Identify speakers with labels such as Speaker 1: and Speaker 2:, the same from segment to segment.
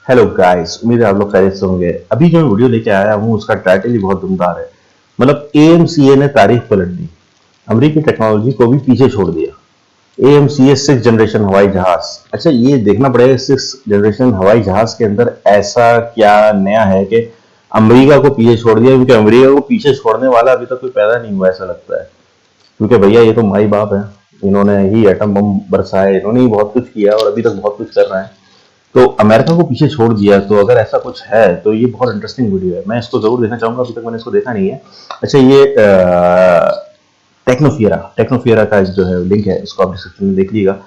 Speaker 1: Hello guys, उम्मीद है आप लोग खैरियत से होंगे। अभी जो मैं वीडियो लेके आया हूँ उसका टाइटल ही बहुत दमदार है। मतलब एएमसीए ने तारीख पलट दी, अमेरिकी टेक्नोलॉजी को भी पीछे छोड़ दिया। एएमसीए 6 जनरेशन हवाई जहाज। अच्छा, ये देखना पड़ेगा 6 जनरेशन हवाई जहाज के अंदर ऐसा क्या नया है कि अमेरिका को पीछे छोड़ दिया, क्योंकि अमेरिका को पीछे छोड़ने वाला अभी तक कोई पैदा नहीं हुआ ऐसा लगता है। क्योंकि भैया ये तो माई बाप है, इन्होंने ही एटम बम बरसाए, इन्होंने ही बहुत कुछ किया और अभी तक बहुत कुछ कर रहे हैं। तो अमेरिका को पीछे छोड़ दिया, तो अगर ऐसा कुछ है तो ये बहुत इंटरेस्टिंग वीडियो है, मैं इसको जरूर देखना चाहूंगा। अभी तक मैंने इसको देखा नहीं है। अच्छा, ये टेक्नोफियरा का जो है लिंक है, इसको आप डिस्क्रिप्शन में देख लीजिएगा।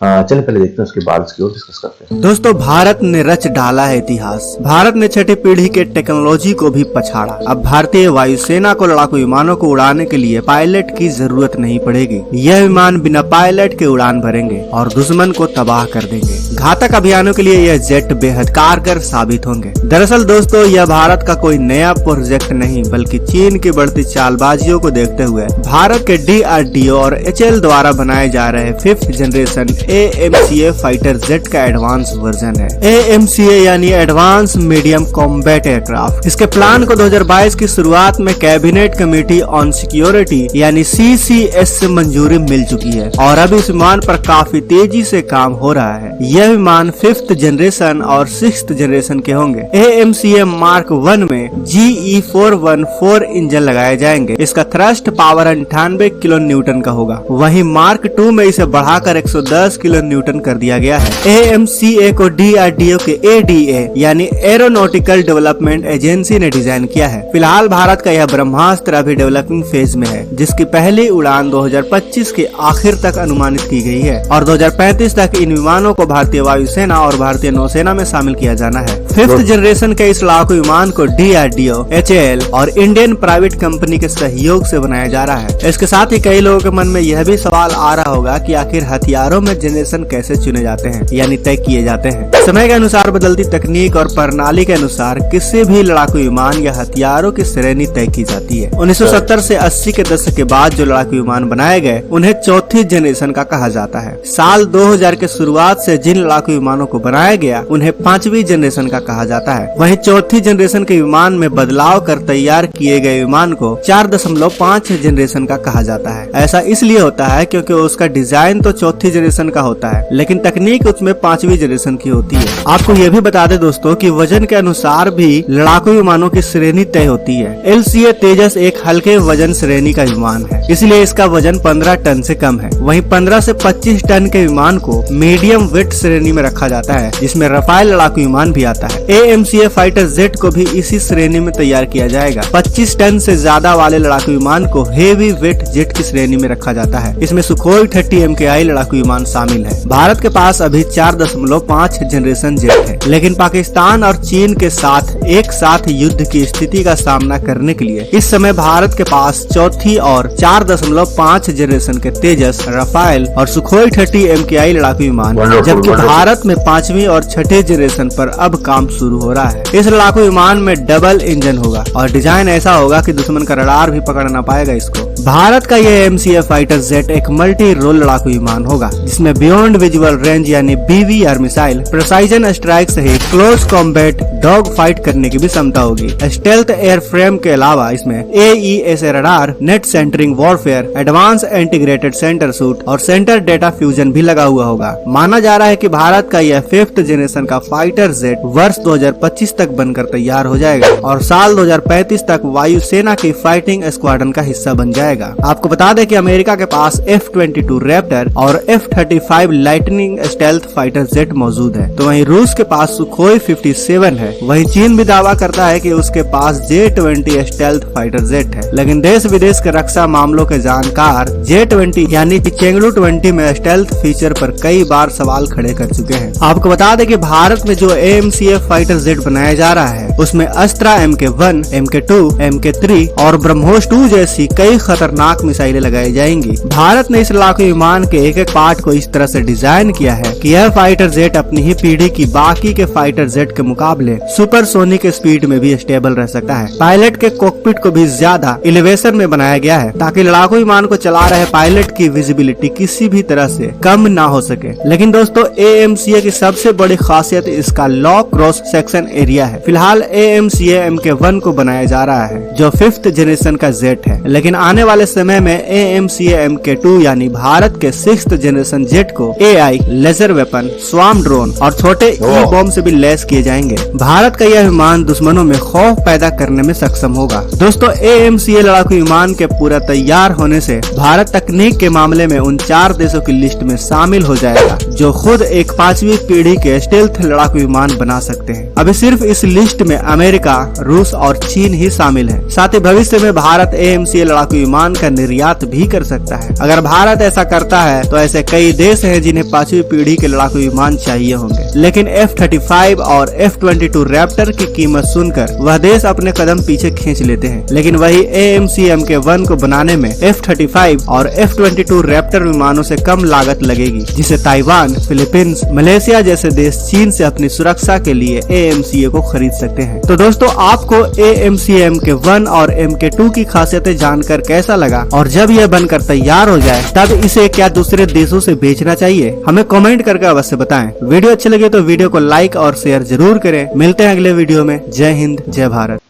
Speaker 1: चलिए पहले देखते हैं, उसके बाद इसकी और डिस्कस करते हैं।
Speaker 2: दोस्तों, भारत ने रच डाला है इतिहास। भारत ने छठी पीढ़ी के टेक्नोलॉजी को भी पछाड़ा। अब भारतीय वायुसेना को लड़ाकू विमानों को उड़ाने के लिए पायलट की जरूरत नहीं पड़ेगी। यह विमान बिना पायलट के उड़ान भरेंगे और दुश्मन को तबाह कर देंगे। घातक अभियानों के लिए यह जेट बेहद कारगर साबित होंगे। दरअसल दोस्तों, यह भारत का कोई नया प्रोजेक्ट नहीं, बल्कि चीन की बढ़ती चालबाजियों को देखते हुए भारत के DRDO और HAL द्वारा बनाए जा रहे 5th generation AMCA fighter jet का एडवांस वर्जन है। AMCA यानी एडवांस मीडियम कॉम्बैट एयरक्राफ्ट। इसके प्लान को 2022 की शुरुआत में कैबिनेट कमेटी ऑन सिक्योरिटी यानी CCS से मंजूरी मिल चुकी है और अब इस विमान पर काफी तेजी से काम हो रहा है। यह विमान 5th जनरेशन और 6th जनरेशन के होंगे। AMCA मार्क 1 में GE414 इंजन लगाए जाएंगे। इसका थ्रस्ट पावर 98 किलो न्यूटन का होगा। वहीं मार्क 2 में इसे बढ़ाकर 110 किलो न्यूटन कर दिया गया है। AMCA को DRDO के ADA यानी एरोनॉटिकल डेवलपमेंट एजेंसी ने डिजाइन किया है। फिलहाल भारत का यह ब्रह्मास्त्र अभी डेवलपिंग फेज में है, जिसकी पहली उड़ान 2025 के आखिर तक अनुमानित की गई है और 2035 तक इन विमानों को भारतीय वायुसेना और भारतीय नौसेना में शामिल किया जाना है। 5th जनरेशन के इस लड़ाकू विमान को DRDO, HAL और इंडियन प्राइवेट कंपनी के सहयोग से बनाया जा रहा है। इसके साथ ही कई लोगों के मन में यह भी सवाल आ रहा होगा कि आखिर हथियारों में जनरेशन कैसे चुने जाते हैं यानी तय किए जाते हैं। समय के अनुसार बदलती तकनीक और प्रणाली के अनुसार किसी भी लड़ाकू विमान या हथियारों की श्रेणी तय की जाती है। 1970 से 80 के दशक के बाद जो लड़ाकू विमान बनाए गए उन्हें चौथी जनरेशन का कहा जाता है। साल 2000 के शुरुआत से जिन लड़ाकू विमानों को बनाया गया उन्हें 5वीं जनरेशन का कहा जाता है। वहीं चौथी जनरेशन के विमान में बदलाव कर तैयार किए गए विमान को 4.5 जनरेशन का कहा जाता है। ऐसा इसलिए होता है क्योंकि उसका डिजाइन तो चौथी जनरेशन का होता है, लेकिन तकनीक उसमें 5वीं जनरेशन की होती है। आपको यह भी बता दें दोस्तों कि वजन के अनुसार भी लड़ाकू विमानों की श्रेणी तय होती है। LCA तेजस एक हल्के वजन श्रेणी का विमान है, इसलिए इसका वजन 15 टन से कम है। वहीं 15 से 25 टन के विमान को मीडियम वेट श्रेणी में रखा जाता है, जिसमें रफाल लड़ाकू विमान भी आता है। AMCA फाइटर जेट को भी इसी श्रेणी में तैयार किया जाएगा। 25 टन से ज्यादा वाले लड़ाकू विमान को हेवी वेट जेट की श्रेणी में रखा जाता है। इसमें सुखोई 30 MKI लड़ाकू विमान शामिल है। भारत के पास अभी 4.5 जनरेशन जेट है, लेकिन पाकिस्तान और चीन के साथ एक साथ युद्ध की स्थिति का सामना करने के लिए इस समय भारत के पास चौथी और 4.5 जनरेशन के तेजस, रफाल और सुखोई 30 MKI लड़ाकू विमान, जबकि भारत में 5वीं और 6ठी जनरेशन पर अब काम शुरू हो रहा है। इस लड़ाकू विमान में डबल इंजन होगा और डिजाइन ऐसा होगा कि दुश्मन का रडार भी पकड़ ना पाएगा इसको। भारत का यह AMCA फाइटर जेट एक मल्टी रोल लड़ाकू विमान होगा, जिसमें बियॉन्ड विजुअल रेंज यानी BVR मिसाइल, प्रिसाइजन स्ट्राइक सहित क्लोज कॉम्बैट डॉग फाइट करने की भी क्षमता होगी। स्टेल्थ एयर फ्रेम के अलावा इसमें AESA radar, net centering warfare, advance integrated sensor suite और सेंटर डेटा फ्यूजन भी लगा हुआ होगा। माना जा रहा है कि भारत का यह 5th जनरेशन का फाइटर जेट वर्ष 2025 तक बनकर तैयार हो जाएगा और साल 2035 तक वायुसेना की फाइटिंग स्क्वाड्रन का हिस्सा बन जाएगा। आपको बता दें कि अमेरिका के पास F-22 रैप्टर और F-35 lightning stealth fighter jet मौजूद है, तो वहीं रूस के पास सुखोई 57 है। वहीं चीन भी दावा करता है कि उसके पास J-20 स्टेल्थ फाइटर जेट है, लेकिन देश विदेश के रक्षा मामलों के जानकार J-20 यानी कि चेंगडू 20 में स्टेल्थ फीचर पर कई बार सवाल खड़े कर चुके हैं। आपको बता दें कि भारत में जो AMCA फाइटर जेट बनाया जा रहा है उसमें अस्त्रा MK1, MK2, MK3 और ब्रह्मोस 2 जैसी कई खतरनाक मिसाइलें लगाई जाएंगी। भारत ने इस लड़ाकू विमान के एक एक पार्ट को इस तरह से डिजाइन किया है कि यह फाइटर जेट अपनी ही पीढ़ी की बाकी के फाइटर जेट के मुकाबले सुपरसोनिक स्पीड में भी स्टेबल रह सकता है। पायलट के कॉकपिट को भी ज्यादा एलिवेशन में बनाया गया है ताकि लड़ाकू विमान को चला रहे पायलट की विजिबिलिटी किसी भी तरह से कम ना हो सके। लेकिन दोस्तों AMCA की सबसे बड़ी खासियत इसका लॉ क्रॉस सेक्शन एरिया है। फिलहाल AMCA MK1 को बनाया जा रहा है जो 5th जनरेशन का जेट है, लेकिन आने वाले समय में AMCA MK2 यानी भारत के 6th जनरेशन जेट को AI, laser weapon, swarm drone और छोटे बॉम्ब से भी लैस किए जाएंगे। भारत का यह विमान दुश्मनों में खौफ पैदा करने में सक्षम होगा। दोस्तों AMCA लड़ाकू विमान के पूरा तैयार होने से भारत तकनीक के मामले में उन 4 देशों की लिस्ट में शामिल हो जाएगा जो खुद एक 5वीं पीढ़ी के स्टेल्थ लड़ाकू विमान बना सकते हैं। अभी सिर्फ इस लिस्ट में अमेरिका, रूस और चीन ही शामिल है। साथ ही भविष्य में भारत AMCA लड़ाकू विमान का निर्यात भी कर सकता है। अगर भारत ऐसा करता है तो ऐसे कई देश हैं जिन्हें 5वीं पीढ़ी के लड़ाकू विमान चाहिए होंगे, लेकिन F-35 और F-22 रैप्टर की कीमत सुनकर वह देश अपने कदम पीछे खींच लेते हैं। लेकिन वही AMCA MK1 को बनाने में F-35 और F-22 रैप्टर विमानों से कम लागत लगेगी, जिसे ताइवान, फिलीपींस, मलेशिया जैसे देश चीन से अपनी सुरक्षा के लिए AMCA को खरीद सकते हैं। तो दोस्तों आपको AMCA MK1 और MK2 की खासियतें जानकर कैसा लगा, और जब यह बनकर तैयार हो जाए तब इसे क्या दूसरे देशों से बेचना चाहिए, हमें कमेंट करके अवश्य बताएं। वीडियो अच्छी लगे तो वीडियो को लाइक और शेयर जरूर करें। मिलते हैं अगले वीडियो में। जय हिंद, जय भारत।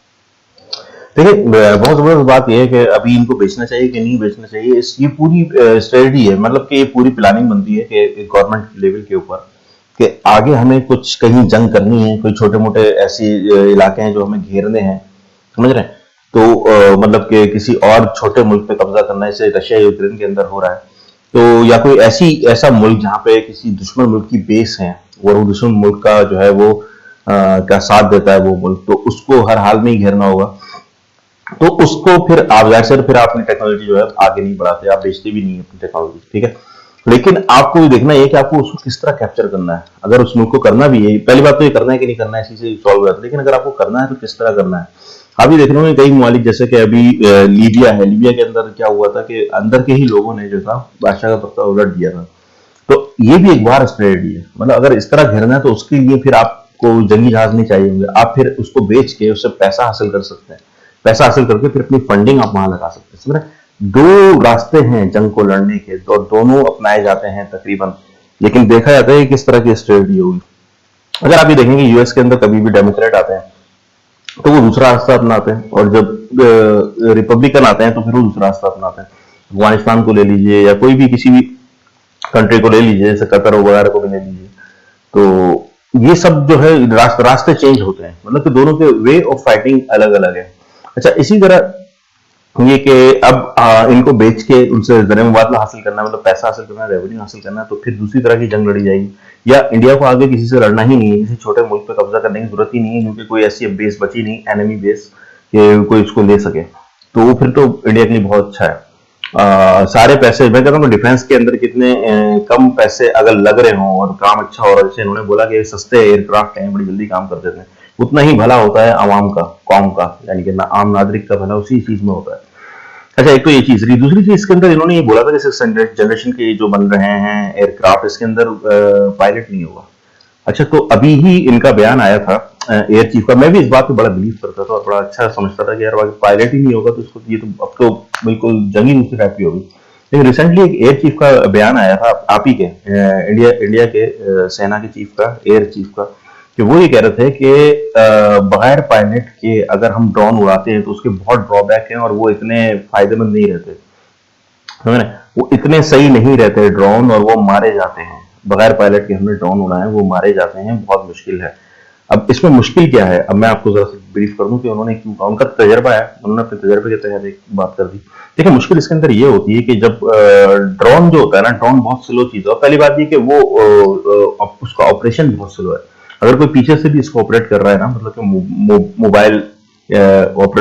Speaker 1: देखिए, बहुत जबरदस्त बात यह है कि अभी इनको बेचना चाहिए कि नहीं बेचना चाहिए, ये पूरी स्ट्रेटजी है। मतलब कि ये पूरी प्लानिंग बनती है कि गवर्नमेंट लेवल के ऊपर कि आगे हमें कुछ कहीं जंग करनी है, कोई छोटे मोटे ऐसे इलाके हैं जो हमें घेरने हैं, समझ रहे हैं, तो मतलब कि किसी और छोटे मुल्क पे कब्जा करना है, जैसे रशिया यूक्रेन के अंदर हो रहा है, तो या कोई ऐसा मुल्क जहाँ पे किसी दुश्मन मुल्क की बेस है और वो दुश्मन मुल्क का जो है वो का साथ देता है वो मुल्क, तो उसको हर हाल में ही घेरना होगा। तो उसको फिर आप जाहिर से फिर आपने टेक्नोलॉजी जो है आगे नहीं बढ़ाते, आप बेचते भी नहीं है अपनी टेक्नोलॉजी, ठीक है। लेकिन आपको ये देखना है कि आपको उसको किस तरह कैप्चर करना है। अगर उस मुल्क को करना भी है, पहली बात तो ये करना है कि नहीं करना है, इसी से सॉल्व हो जाता है। लेकिन अगर आपको करना है तो किस तरह करना है। आप ये देख रहे हो कई ममालिक जैसे कि अभी लीबिया है, लीबिया के अंदर क्या हुआ था कि अंदर के ही लोगों ने जो था बादशाह का तख्ता उलट दिया था। तो ये भी एक बार स्ट्रेटजी है। मतलब अगर इस तरह घेरना है तो उसके लिए फिर आपको जंगी जहाज नहीं चाहिए होंगे, आप फिर उसको बेच के उससे पैसा हासिल कर सकते हैं। पैसा हासिल करके फिर अपनी फंडिंग आप वहां लगा सकते हैं। समझ रहे, 2 रास्ते हैं जंग को लड़ने के, तो दोनों अपनाए जाते हैं तकरीबन, लेकिन देखा जाता है कि किस तरह की स्ट्रेटजी होगी। अगर आप ये देखेंगे यूएस के अंदर कभी भी डेमोक्रेट आते हैं तो वो दूसरा रास्ता अपनाते हैं, और जब रिपब्लिकन आते हैं तो फिर वो दूसरा रास्ता अपनाते हैं। अफगानिस्तान को ले लीजिए या कोई भी किसी भी कंट्री को ले लीजिए, जैसे कतर वगैरह को भी ले लीजिए, तो ये सब जो है रास्ते चेंज होते हैं। मतलब कि दोनों के वे ऑफ फाइटिंग अलग अलग है। अच्छा, इसी तरह ये कि अब इनको बेच के उनसे ज़र मुबादला हासिल करना, मतलब पैसा हासिल करना, रेवेन्यू हासिल करना, तो फिर दूसरी तरह की जंग लड़ी जाएगी। या इंडिया को आगे किसी से लड़ना ही नहीं है, किसी छोटे मुल्क पे कब्जा करने की जरूरत ही नहीं है, क्योंकि कोई ऐसी बेस बची नहीं, एनिमी बेस, कि कोई उसको ले सके। तो वो फिर तो इंडिया के लिए बहुत अच्छा है। सारे पैसे मैं कहता हूँ डिफेंस के अंदर कितने कम पैसे अगर लग रहे हों और काम अच्छा हो रहा है, जैसे इन्होंने बोला कि सस्ते एयरक्राफ्ट हैं, बड़ी जल्दी काम कर देते हैं, उतना ही भला होता है आवाम का, कौम का, यानी कि आम नागरिक का भला उसी चीज में होता है। अच्छा, एक तो ये चीज रही। दूसरी चीज इसके अंदर इन्होंने ये बोला था कि 6th जनरेशन के जो बन रहे हैं एयरक्राफ्ट, इसके अंदर पायलट नहीं होगा। अच्छा, तो अभी ही इनका बयान आया था एयर चीफ का। मैं भी इस बात पे बड़ा बिलीव करता था और बड़ा अच्छा समझता था कि यार पायलट ही नहीं होगा तो इसको ये तो अब तो बिल्कुल जंगी दूसरी टाइप की होगी। लेकिन रिसेंटली एक एयर चीफ का बयान आया था, आप ही के इंडिया के सेना के चीफ का, एयर चीफ का, कि वो ये कह रहे थे कि बगैर पायलट के अगर हम ड्रोन उड़ाते हैं तो उसके बहुत ड्रॉबैक हैं और वो इतने फायदेमंद नहीं रहते, समझ रहे, वो इतने सही नहीं रहते ड्रोन, और वो मारे जाते हैं। बगैर पायलट के हमने ड्रोन उड़ाए, वो मारे जाते हैं, बहुत मुश्किल है। अब इसमें मुश्किल क्या है, अब मैं आपको जरा सा ब्रीफ कर दूं कि उन्होंने क्यों कहा। उनका तजर्बा है, उन्होंने अपने तजर्बे के तहत एक बात कर दी। देखिए, मुश्किल इसके अंदर ये होती है कि जब ड्रोन जो होता है ना, ड्रोन बहुत स्लो चीज है। पहली बात ये कि वो उसका ऑपरेशन बहुत स्लो है। अगर कोई पीछे से भी इसको ऑपरेट कर रहा है ना, मतलब कि मोबाइल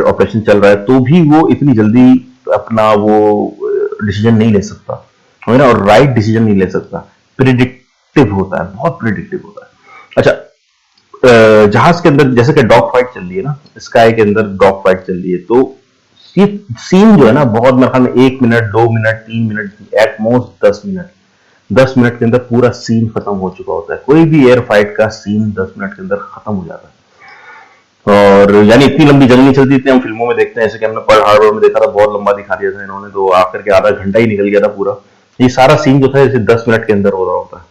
Speaker 1: ऑपरेशन चल रहा है, तो भी वो इतनी जल्दी अपना वो डिसीजन नहीं ले सकता, है ना, और राइट डिसीजन नहीं ले सकता। प्रिडिक्टिव होता है, बहुत प्रिडिक्टिव होता है। अच्छा, जहाज के अंदर जैसे कि डॉग फाइट चल रही है ना, स्काई के अंदर डॉग फाइट चल रही है, तो ये सीन जो है ना बहुत मेरे ख्याल में 1 minute 2 minute 3 minute at most 10 minute के अंदर पूरा सीन खत्म हो चुका होता है। कोई भी एयर फाइट का सीन 10 मिनट के अंदर खत्म हो जाता है। और यानी इतनी लंबी जंग नहीं चलती, इतने हम फिल्मों में देखते हैं, जैसे कि हमने पर्ल हार्बर में देखा था, बहुत लंबा दिखा दिया था इन्होंने, तो आकर के आधा घंटा ही निकल गया था पूरा। ये सारा सीन जो था जैसे 10 मिनट के अंदर हो रहा होता है।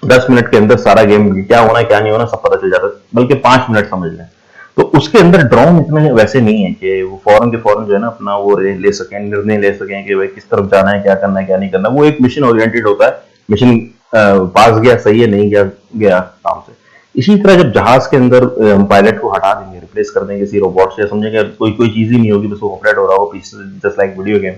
Speaker 1: 10 मिनट के अंदर सारा गेम क्या होना है क्या नहीं होना सब पता चल जाता है, बल्कि 5 मिनट समझ लें। तो उसके अंदर ड्रोन इतने वैसे नहीं है कि वो फौरन के फौरन जो है ना अपना वो ले सकें, निर्णय ले सकें कि भाई किस तरफ जाना है, क्या करना है क्या नहीं करना। वो एक मिशन ओरिएंटेड होता है, मिशन पास गया सही है, नहीं गया काम से। इसी तरह जब जहाज के अंदर हम पायलट को हटा देंगे, रिप्लेस कर देंगे किसी रोबोट से, समझेंगे कोई चीज ही नहीं होगी, बस वो ऑपरेट हो रहा हो पीछे, जस्ट लाइक वीडियो गेम,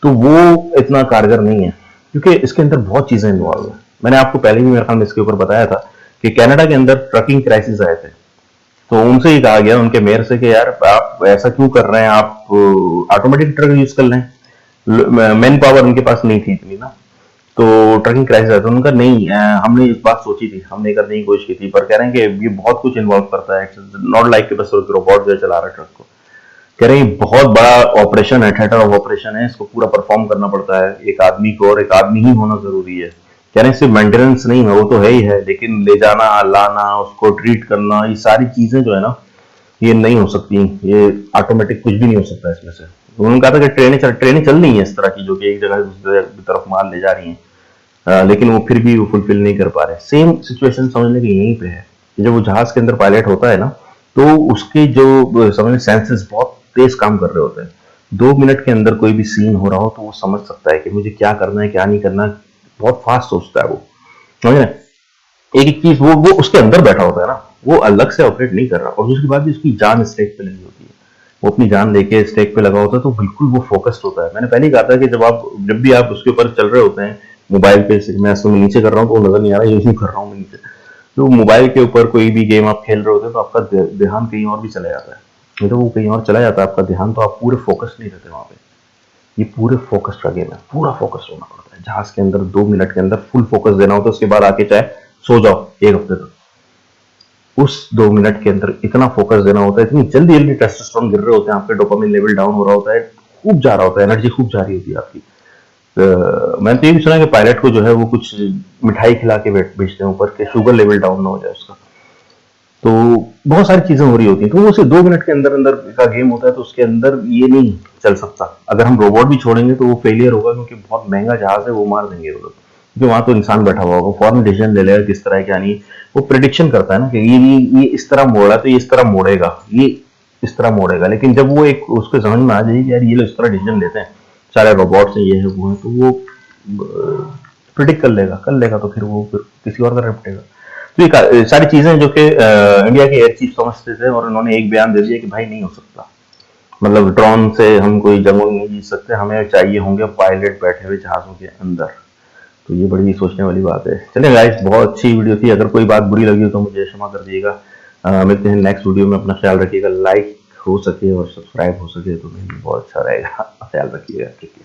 Speaker 1: तो वो इतना कारगर नहीं है, क्योंकि इसके अंदर बहुत चीजें इन्वॉल्व है। मैंने आपको पहले भी मेरे ख्याल में इसके ऊपर बताया था कि कनाडा के अंदर ट्रकिंग क्राइसिस आए थे, तो उनसे ही कहा गया उनके मेयर से कि यार आप ऐसा क्यों कर रहे हैं, आप ऑटोमेटिक ट्रक यूज कर लें। मैन पावर उनके पास नहीं थी इतनी ना, तो ट्रकिंग क्राइसिस आया था। उनका नहीं, हमने इस बात सोची थी, हमने करने की कोशिश की थी, पर कह रहे हैं कि ये बहुत कुछ इन्वॉल्व करता है, नॉट लाइक बस रोबोट जो चला रहा है ट्रक को। कह रहे हैं बहुत बड़ा ऑपरेशन है, थिएटर ऑफ ऑपरेशन है, इसको पूरा परफॉर्म करना पड़ता है एक आदमी को, और एक आदमी ही होना जरूरी है। कह रहे हैं सिर्फ मेंटेनेंस नहीं है, वो तो है ही है, लेकिन ले जाना लाना उसको ट्रीट करना, ये सारी चीजें जो है ना ये नहीं हो सकती, ये ऑटोमेटिक कुछ भी नहीं हो सकता इसमें से। उन्होंने कहा था कि ट्रेनें चल रही हैं इस तरह की, जो कि एक जगह से दूसरी तरफ माल ले जा रही हैं, लेकिन वो फिर भी वो फुलफिल नहीं कर पा रहे। सेम सिचुएशन समझने की यहीं पे है कि जब वो जहाज के अंदर पायलट होता है ना, तो उसके जो समझ सेंसेस बहुत तेज काम कर रहे होते हैं। 2 मिनट के अंदर कोई भी सीन हो रहा हो तो वो समझ सकता है कि मुझे क्या करना है क्या नहीं करना, बहुत फास्ट सोचता है वो, समझ रहे हैं? एक एक चीज वो उसके अंदर बैठा होता है ना, वो अलग से ऑपरेट नहीं कर रहा। और दूसरी बात भी उसकी जान स्टेक पे लगी होती है, वो अपनी जान लेके स्टेक पे लगा होता है, तो बिल्कुल वो फोकस्ड होता है। मैंने पहले ही कहा था कि जब भी आप उसके ऊपर चल रहे होते हैं मोबाइल पे, मैं नीचे कर रहा हूँ तो वो नजर नहीं आ रहा, यूं कर रहा हूँ मैं नीचे, तो मोबाइल के ऊपर कोई भी गेम आप खेल रहे होते हैं तो आपका ध्यान कहीं और भी चला जाता है। नहीं तो वो कहीं और चला जाता है आपका ध्यान, तो आप पूरे फोकस नहीं रहते वहां पे। ये पूरे फोकस का गेम है, पूरा फोकस होना पड़ता है जहाज के अंदर। 2 मिनट के अंदर फुल फोकस देना होता है, उसके बाद आके चाहे सो जाओ 1 हफ्ते तक, उस 2 मिनट के अंदर इतना फोकस देना होता है। इतनी जल्दी जल्दी टेस्टोस्टेरोन गिर रहे होते हैं आपके, डोपामिन लेवल डाउन हो रहा होता है, खूब जा रहा होता है, एनर्जी खूब जा रही होती है आपकी। मैंने तो ये भी सुना कि पायलट को जो है वो कुछ मिठाई खिला के भेजते हैं ऊपर, के शुगर लेवल डाउन ना हो जाए उसका। तो बहुत सारी चीजें हो रही होती हैं, तो वो सिर्फ 2 मिनट के अंदर अंदर का गेम होता है, तो उसके अंदर ये नहीं चल सकता। अगर हम रोबोट भी छोड़ेंगे तो वो फेलियर होगा, क्योंकि बहुत महंगा जहाज है, वो मार देंगे वो लोग, क्योंकि वहां तो इंसान बैठा हुआ होगा, फौरन डिसीजन ले लेगा किस तरह है क्या नहीं। वो प्रिडिक्शन करता है ना कि ये इस तरह मोड़ा है तो ये इस तरह मोड़ेगा, ये इस तरह मोड़ेगा। लेकिन जब वो एक उसके समझ में आ जाएगी यार ये लोग इस तरह डिसीजन लेते हैं, सारे रोबोट्स ये है वो है, तो वो प्रिडिक्ट कर लेगा, तो फिर वो किसी और का निपटेगा। तो ये सारी चीजें जो कि इंडिया के एयर चीफ समझते थे, और उन्होंने एक बयान दे दिया कि भाई नहीं हो सकता, मतलब ड्रोन से हम कोई जंग नहीं जीत सकते, हमें चाहिए होंगे पायलट बैठे हुए जहाजों के अंदर। तो ये बड़ी सोचने वाली बात है। चलिए गाइस, बहुत अच्छी वीडियो थी, अगर कोई बात बुरी लगी हो तो मुझे क्षमा कर दिएगा। मिलते हैं नेक्स्ट वीडियो में, अपना ख्याल रखिएगा, लाइक हो सके और सब्सक्राइब हो सके तो बहुत अच्छा रहेगा। ख्याल रखिएगा, ठीक है।